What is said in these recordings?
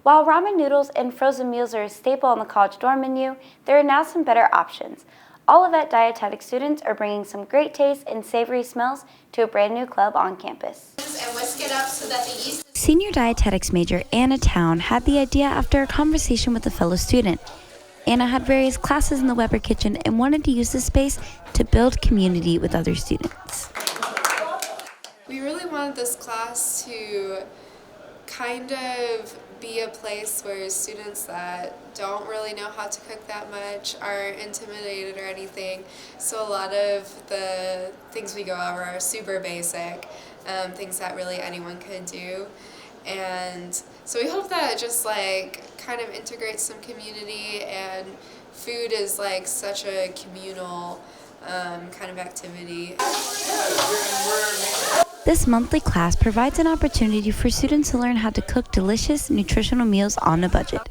While ramen noodles and frozen meals are a staple on the college dorm menu, there are now some better options. Olivet dietetic students are bringing some great taste and savory smells to a brand new club on campus. And whisk it up so that the yeast... Senior dietetics major Anna Town had the idea after a conversation with a fellow student. Anna had various classes in the Weber kitchen and wanted to use the space to build community with other students. We really wanted this class to kind of be a place where students that don't really know how to cook that much aren't intimidated or anything. So a lot of the things we go over are super basic, things that really anyone could do. And so we hope that it just kind of integrates some community, and food is such a communal kind of activity. This monthly class provides an opportunity for students to learn how to cook delicious, nutritional meals on a budget.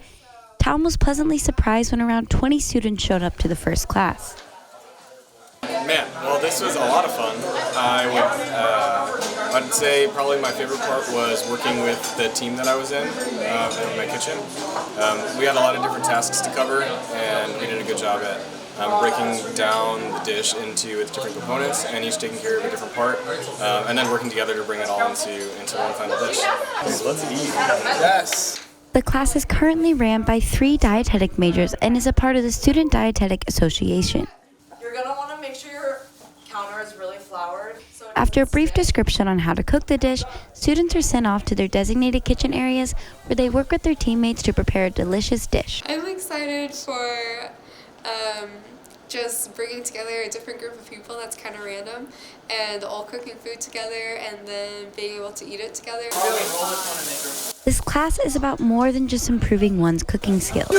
Town was pleasantly surprised when around 20 students showed up to the first class. Man, well, this was a lot of fun. I'd say probably my favorite part was working with the team that I was in my kitchen. We had a lot of different tasks to cover, and we did a good job at breaking down the dish into its different components, and each taking care of a different part, and then working together to bring it all into one final dish. So let's eat. Yes! The class is currently ran by 3 dietetic majors and is a part of the Student Dietetic Association. You're going to want to make sure your counter is really floured. After a brief description on how to cook the dish, students are sent off to their designated kitchen areas where they work with their teammates to prepare a delicious dish. I'm excited for just bringing together a different group of people that's kind of random, and all cooking food together and then being able to eat it together. This class is about more than just improving one's cooking skills.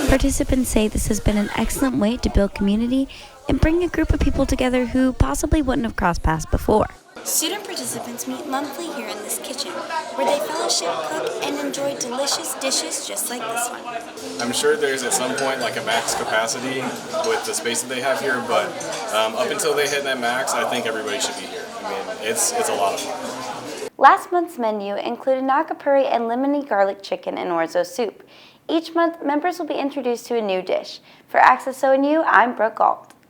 Participants say this has been an excellent way to build community and bring a group of people together who possibly wouldn't have crossed paths before. Student participants meet monthly here in this kitchen, where they fellowship, cook, and enjoy delicious dishes just like this one. I'm sure there's at some point a max capacity with the space that they have here, but up until they hit that max, I think everybody should be here. I mean, it's a lot of fun. Last month's menu included nakapuri and lemony garlic chicken and orzo soup. Each month, members will be introduced to a new dish. For Access ONU, I'm Brook Ault.